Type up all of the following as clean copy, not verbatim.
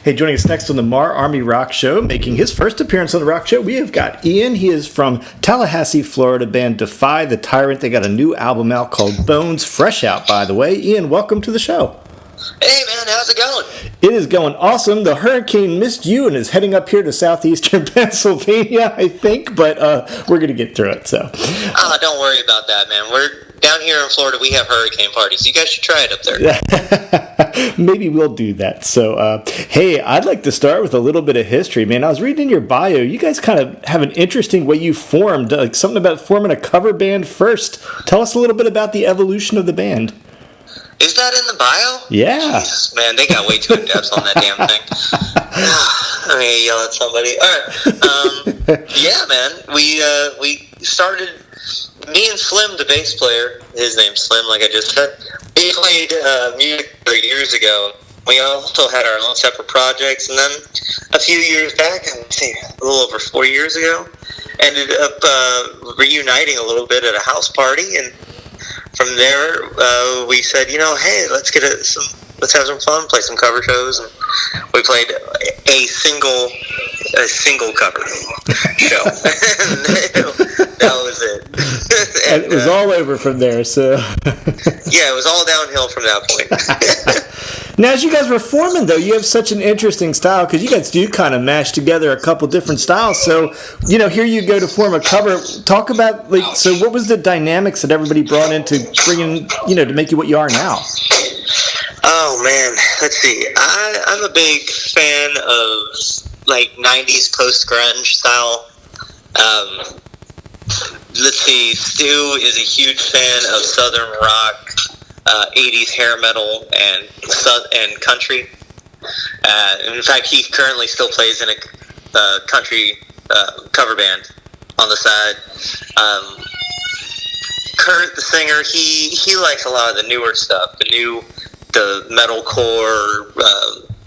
Hey, joining us next on the MARR Army Rock Show, making his first appearance on the Rock Show, we have got Ian. He is from Tallahassee, Florida, band Defy the Tyrant. They got a new album out called Bones, fresh out, by the way. Ian, welcome to the show. Hey, man, how's it going? It is going awesome. The hurricane missed you and is heading up here to southeastern Pennsylvania, I think, but we're going to get through it. So, don't worry about that, man. We're down here in Florida. We have hurricane parties. You guys should try it up there. Maybe we'll do that. So, hey, I'd like to start with a little bit of history, man. I was reading in your bio. You guys kind of have an interesting way you formed, like something about forming a cover band first. Tell us a little bit about the evolution of the band. Is that in the bio? Yeah. Jesus, man, they got way too in-depth on that damn thing. I'm going to yell at somebody. All right. Yeah, man. We started, me and Slim, the bass player, his name's Slim, like I just said, we played music years ago. We also had our own separate projects, and then a few years back, I think a little over 4 years ago, ended up reuniting a little bit at a house party, and from there, we said, hey, let's have some fun, play some cover shows, and we played a single cover show. That was it. And it was all over from there, so. Yeah, it was all downhill from that point. Now, as you guys were forming, though, you have such an interesting style, because you guys do kind of mash together a couple different styles. So, here you go to form a cover. Talk about, so what was the dynamics that everybody brought into bringing, to make you what you are now? Oh, man. Let's see. I'm a big fan of, 90s post-grunge style. Let's see. Stu is a huge fan of Southern rock. 80s hair metal and country. In fact, he currently still plays in a country cover band on the side. Kurt, the singer, he likes a lot of the newer stuff, the metalcore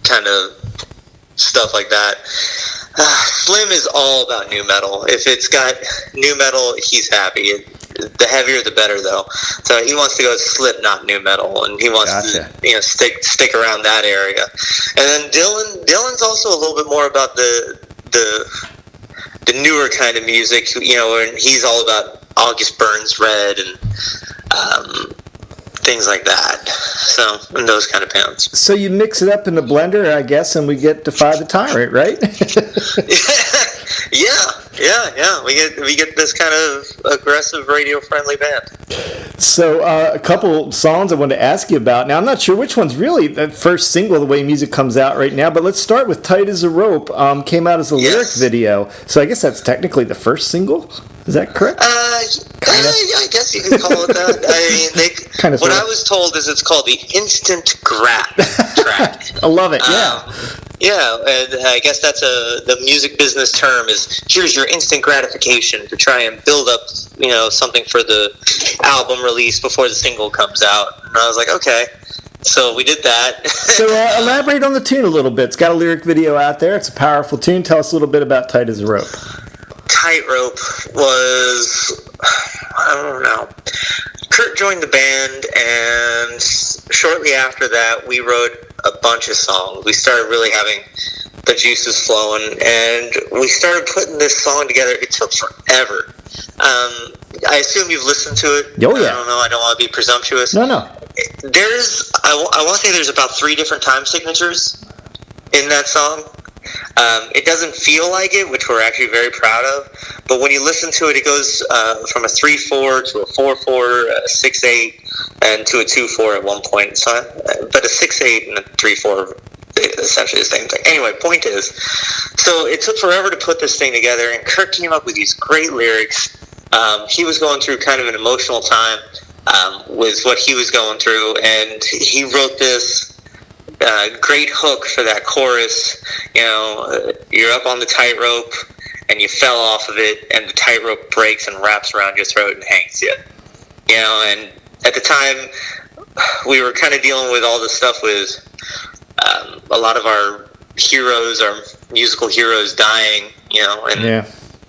kind of stuff like that. Slim is all about new metal. If it's got new metal, he's happy. The heavier, the better, though. So he wants to go Slipknot new metal, and he wants to, stick around that area. And then Dylan's also a little bit more about the newer kind of music, and he's all about August Burns Red and things like that. So, and those kind of bands. So you mix it up in the blender, I guess, and we get Defy the Tyrant, right? Yeah. We get this kind of aggressive, radio-friendly band. So a couple songs I wanted to ask you about. Now, I'm not sure which one's really the first single, the way music comes out right now, but let's start with Tight as a Rope. Came out as a lyric video. So I guess that's technically the first single? Is that correct? I guess you could call it that. I mean, what I was told is it's called the Instant Grat track. I love it, yeah. Yeah, and I guess that's the music business term is here's your instant gratification to try and build up, something for the album release before the single comes out. And I was like, okay. So we did that. So elaborate on the tune a little bit. It's got a lyric video out there. It's a powerful tune. Tell us a little bit about Tight as a Rope. Tightrope was, I don't know. Kurt joined the band, and shortly after that, we wrote a bunch of songs. We started really having the juices flowing, and we started putting this song together. It took forever. I assume you've listened to it. Oh, yeah. I don't know. I don't want to be presumptuous. No. I want to say there's about 3 different time signatures in that song. It doesn't feel like it, which we're actually very proud of. But when you listen to it, it goes from a 3/4 to a 4/4, a 6/8, and to a 2/4 at one point. So, but a 6/8 and a 3/4 essentially the same thing. Anyway, point is, so it took forever to put this thing together, and Kurt came up with these great lyrics. He was going through kind of an emotional time with what he was going through, and he wrote this great hook for that chorus. You're up on the tightrope and you fell off of it, and the tightrope breaks and wraps around your throat and hangs you. And at the time we were kind of dealing with all this stuff with a lot of our heroes, our musical heroes dying,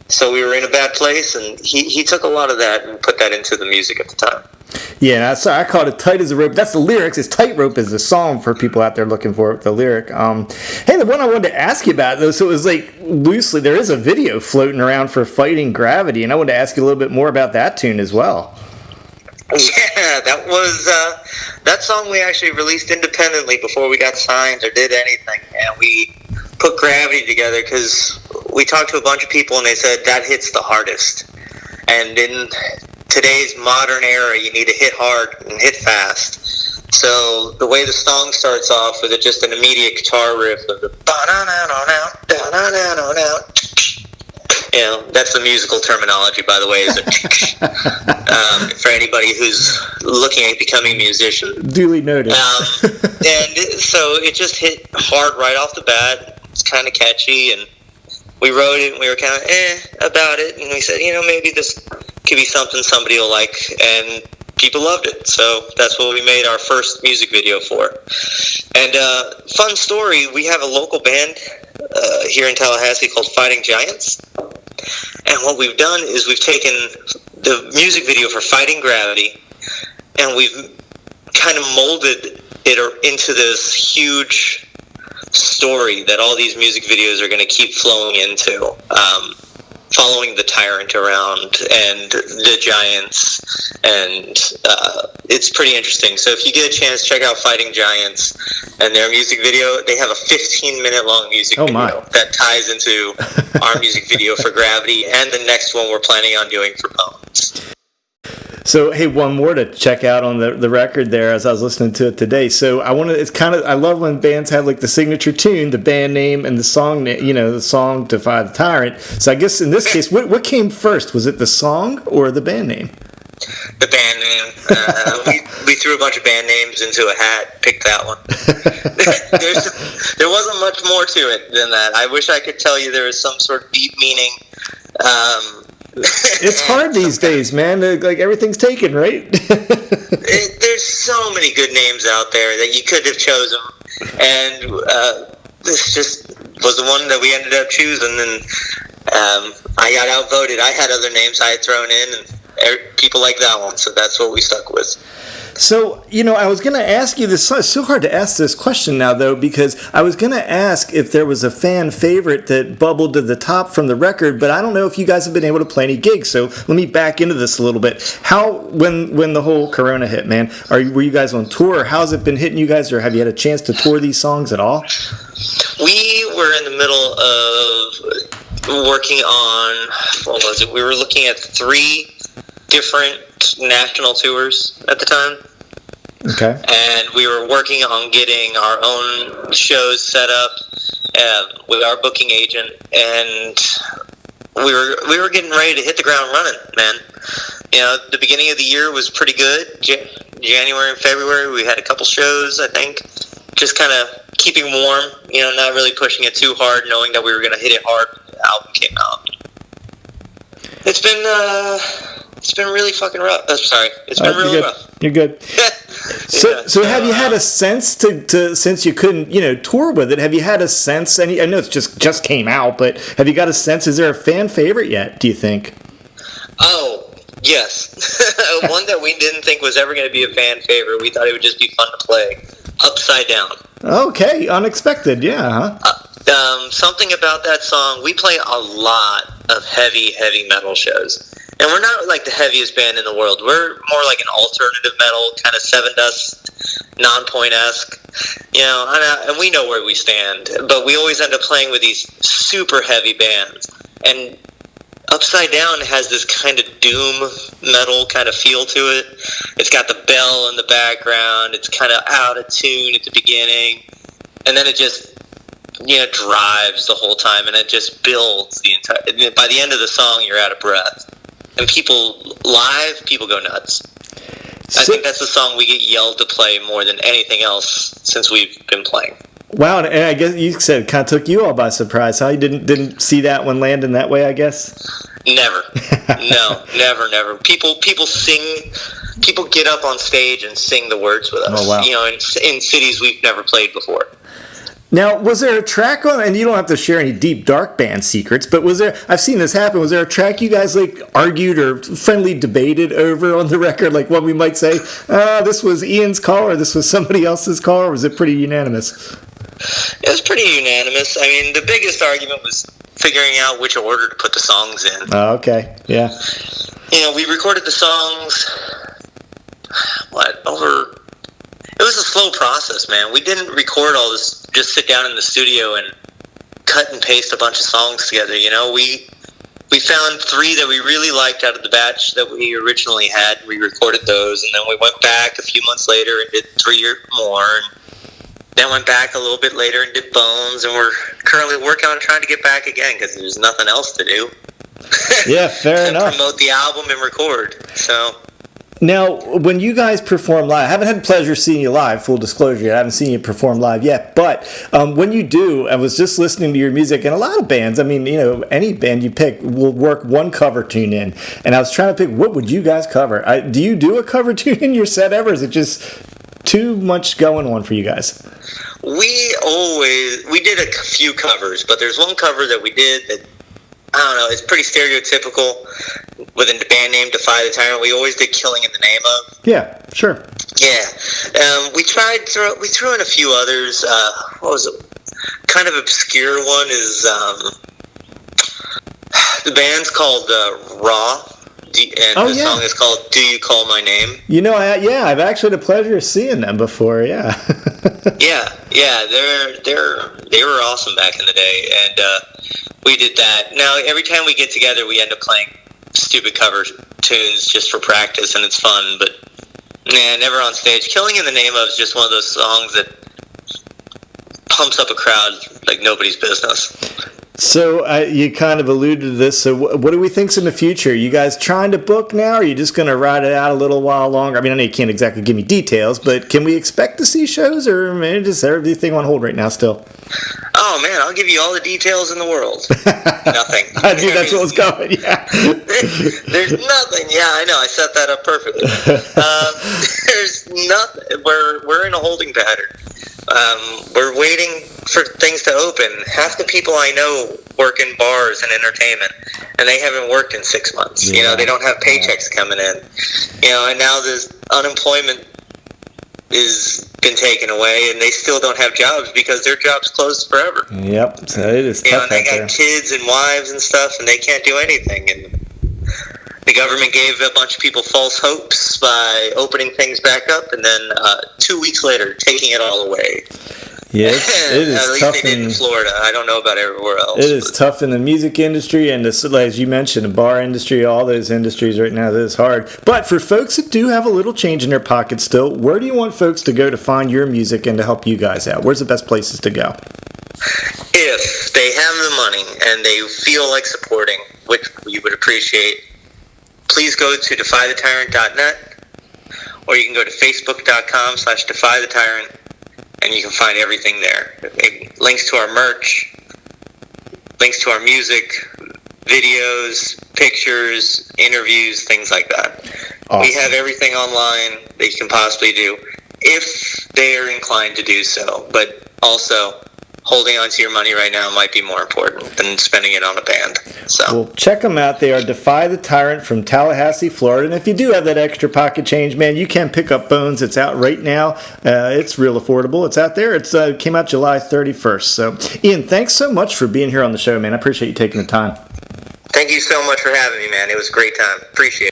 so we were in a bad place, and he took a lot of that and put that into the music at the time. Yeah, I called it Tight as a Rope. That's the lyrics. It's Tightrope is the song for people out there looking for the lyric. Hey, the one I wanted to ask you about, though, so it was like loosely, there is a video floating around for Fighting Gravity, and I wanted to ask you a little bit more about that tune as well. Yeah, that was that song we actually released independently before we got signed or did anything, and we put Gravity together because we talked to a bunch of people and they said that hits the hardest. And in today's modern era, you need to hit hard and hit fast. So the way the song starts off with just an immediate guitar riff of the that's the musical terminology, by the way, is for anybody who's looking at becoming a musician. Duly noted. And so it just hit hard right off the bat. It's kind of catchy, and we wrote it, and we were kind of about it, and we said, maybe this could be something somebody will like, and people loved it. So that's what we made our first music video for. And fun story, we have a local band here in Tallahassee called Fighting Giants. And what we've done is we've taken the music video for Fighting Gravity, and we've kind of molded it into this huge story that all these music videos are going to keep flowing into, following the Tyrant around and the Giants, and it's pretty interesting. So if you get a chance, check out Fighting Giants and their music video. They have a 15-minute long music video that ties into our music video for Gravity and the next one we're planning on doing for Bones. So, hey, one more to check out on the record there as I was listening to it today. So I love when bands have like the signature tune, the band name, and the song, the song Defy the Tyrant. So I guess in this case, what came first? Was it the song or the band name? The band name. We threw a bunch of band names into a hat, picked that one. There wasn't much more to it than that. I wish I could tell you there was some sort of deep meaning. It's hard these days, man. Like everything's taken, right? There's so many good names out there that you could have chosen, and this just was the one that we ended up choosing. And I got outvoted. I had other names I had thrown in, and people like that one, so that's what we stuck with. So, I was going to ask you this. It's so hard to ask this question now, though, because I was going to ask if there was a fan favorite that bubbled to the top from the record, but I don't know if you guys have been able to play any gigs. So let me back into this a little bit. When the whole Corona hit, man, were you guys on tour? Or how's it been hitting you guys, or have you had a chance to tour these songs at all? We were in the middle of working on, what was it? We were looking at 3 different national tours at the time. Okay. And we were working on getting our own shows set up with our booking agent, and we were getting ready to hit the ground running, man. The beginning of the year was pretty good. January and February, we had a couple shows, I think. Just kind of keeping warm, not really pushing it too hard, knowing that we were going to hit it hard when the album came out. It's been really fucking rough. Sorry. It's been really rough. You're good. So have you had a sense to since you couldn't, tour with it, have you had a sense, I know it's just came out, but have you got a sense, is there a fan favorite yet, do you think? Oh, yes. One that we didn't think was ever going to be a fan favorite. We thought it would just be fun to play. Upside Down. Okay, unexpected, yeah. Something about that song, we play a lot of heavy metal shows. And we're not like the heaviest band in the world. We're more like an alternative metal, kind of Seven Dust, Non-Point-esque. And we know where we stand. But we always end up playing with these super heavy bands. And Upside Down has this kind of doom metal kind of feel to it. It's got the bell in the background. It's kind of out of tune at the beginning. And then it just, drives the whole time. And it just builds the entire... By the end of the song, you're out of breath. And people go nuts. I think that's the song we get yelled to play more than anything else since we've been playing. Wow, and I guess you said it kind of took you all by surprise, huh? You didn't see that one land in that way, I guess? Never. No, never. People sing, people get up on stage and sing the words with us. Oh, wow. In cities we've never played before. Now, was there a track on, and you don't have to share any deep, dark band secrets, but was there, I've seen this happen, was there a track you guys like argued or friendly debated over on the record? Like what we might say, this was Ian's call or this was somebody else's call, or was it pretty unanimous? It was pretty unanimous. I mean, the biggest argument was figuring out which order to put the songs in. Oh, okay. Yeah. We recorded the songs, it was a slow process, man. We didn't record all this, just sit down in the studio and cut and paste a bunch of songs together. We found 3 that we really liked out of the batch that we originally had. We recorded those, and then we went back a few months later and did 3 or more, and then went back a little bit later and did Bones, and we're currently working on trying to get back again because there's nothing else to do. Yeah, fair enough. Promote the album and record, so... Now, when you guys perform live, I haven't had the pleasure of seeing you live, full disclosure, I haven't seen you perform live yet, but when you do, I was just listening to your music, and a lot of bands, I mean, any band you pick will work one cover tune in, and I was trying to pick, what would you guys cover? Do you do a cover tune in your set ever, or is it just too much going on for you guys? We did a few covers, but there's one cover that we did that, I don't know, it's pretty stereotypical within the band name Defy The Tyrant. We always did Killing in the Name of. Yeah, sure. Yeah. We threw in a few others. What was it? Kind of obscure one is the band's called Raw. And the song is called Do You Call My Name? I've actually had the pleasure of seeing them before, yeah. yeah, they were awesome back in the day, and we did that. Now, every time we get together, we end up playing stupid cover tunes just for practice, and it's fun, but never on stage. Killing in the Name of is just one of those songs that pumps up a crowd like nobody's business. So you kind of alluded to this. So what do we think's in the future? Are you guys trying to book now? Or are you just going to ride it out a little while longer? I mean, I know you can't exactly give me details, but can we expect to see shows, or is everything on hold right now still? Oh, man, I'll give you all the details in the world. Nothing. I knew that's what was coming, yeah. There's nothing. Yeah, I know. I set that up perfectly. There's nothing. We're in a holding pattern. We're waiting for things to open. Half the people I know work in bars and entertainment, and they haven't worked in 6 months. Yeah. They don't have paychecks coming in. And now this unemployment is been taken away, and they still don't have jobs because their jobs closed forever. Yep, so it is tough. And they got kids and wives and stuff, and they can't do anything. And the government gave a bunch of people false hopes by opening things back up, and then 2 weeks later, taking it all away. Yes, it is At least tough they did in Florida. I don't know about everywhere else. It is tough in the music industry and, as you mentioned, the bar industry, all those industries right now, that is hard. But for folks that do have a little change in their pocket still, where do you want folks to go to find your music and to help you guys out? Where's the best places to go? If they have the money and they feel like supporting, which we would appreciate, please go to defythetyrant.net, or you can go to facebook.com/defythetyrant, and you can find everything there. Links to our merch, links to our music, videos, pictures, interviews, things like that. Awesome. We have everything online that you can possibly do, if they are inclined to do so. But also, holding on to your money right now might be more important than spending it on a band. So, well, check them out. They are Defy the Tyrant from Tallahassee, Florida. And if you do have that extra pocket change, man, you can pick up Bones. It's out right now. It's real affordable. It's out there. It came out July 31st. So, Ian, thanks so much for being here on the show, man. I appreciate you taking the time. Thank you so much for having me, man. It was a great time. Appreciate it.